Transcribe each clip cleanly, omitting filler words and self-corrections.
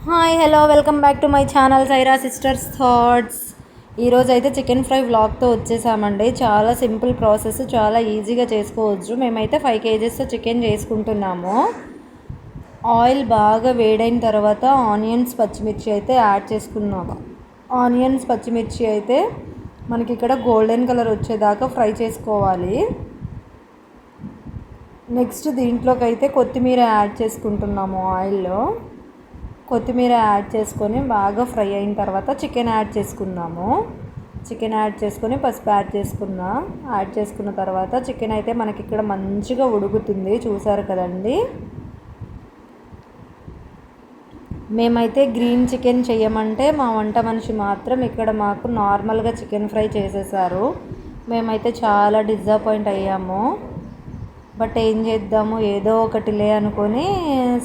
Hi hello welcome back to my channel Saira sisters thoughts. ఈరోజు అయితే chicken fry వ్లాగ్తో వచ్చేసామండి. చాలా సింపుల్ ప్రాసెస్, చాలా ఈజీగా చేసుకోవచ్చు. మేమైతే 5 kgs చికెన్ చేసుకుంటున్నాము. ఆయిల్ బాగా వేడైన తర్వాత ఆనియన్స్ పచ్చిమిర్చి అయితే యాడ్ చేసుకున్నాము. ఆనియన్స్ పచ్చిమిర్చి అయితే మనకి ఇక్కడ గోల్డెన్ కలర్ వచ్చేదాకా ఫ్రై చేసుకోవాలి. నెక్స్ట్ దీంట్లోకి అయితే కొత్తిమీర యాడ్ చేసుకుంటున్నాము. ఆయిల్లో కొత్తిమీర యాడ్ చేసుకొని బాగా ఫ్రై అయిన తర్వాత చికెన్ యాడ్ చేసుకున్నాము. చికెన్ యాడ్ చేసుకొని పసుపు యాడ్ చేసుకున్న తర్వాత చికెన్ అయితే మనకి ఇక్కడ మంచిగా ఉడుకుతుంది, చూసారు కదండి. మేమైతే గ్రీన్ చికెన్ చేయమంటే మా వంట మనిషి మాత్రం ఇక్కడ మాకు నార్మల్గా చికెన్ ఫ్రై చేసేసారు. మేమైతే చాలా డిసప్పాయింట్ అయ్యాము. బట్ ఏం చేద్దాము, ఏదో ఒకటిలే అనుకొని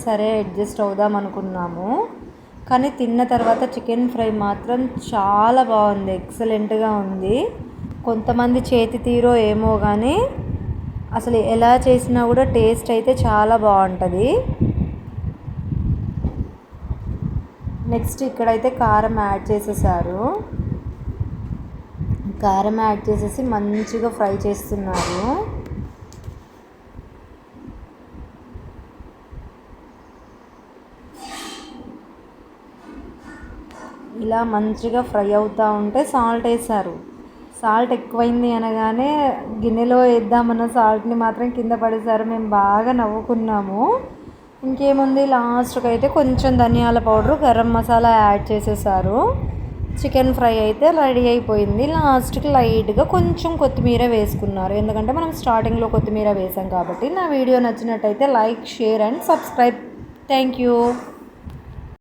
సరే అడ్జస్ట్ అవుదాం అనుకున్నాము. కానీ తిన్న తర్వాత చికెన్ ఫ్రై మాత్రం చాలా బాగుంది, ఎక్సలెంట్గా ఉంది. కొంతమంది చేతి తీరో ఏమో కానీ అసలు ఎలా చేసినా కూడా టేస్ట్ అయితే చాలా బాగుంటుంది. నెక్స్ట్ ఇక్కడైతే కారం యాడ్ చేసేసారు. కారం యాడ్ చేసేసి మంచిగా ఫ్రై చేస్తున్నారు. ఇలా మంచిగా ఫ్రై అవుతూ ఉంటే సాల్ట్ వేసారు. సాల్ట్ ఎక్కువైంది అనగానే గిన్నెలో వేద్దామన్న సాల్ట్ని మాత్రం కింద పడేసారు. మేము బాగా నవ్వుకున్నాము. ఇంకేముంది, లాస్ట్కి అయితే కొంచెం ధనియాల పౌడరు, గరం మసాలా యాడ్ చేసేసారు. చికెన్ ఫ్రై అయితే రెడీ అయిపోయింది. లాస్ట్కి లైట్గా కొంచెం కొత్తిమీర వేసుకున్నారు, ఎందుకంటే మనం స్టార్టింగ్లో కొత్తిమీర వేసాం కాబట్టి. నా వీడియో నచ్చినట్టయితే like, share and subscribe. Thank you.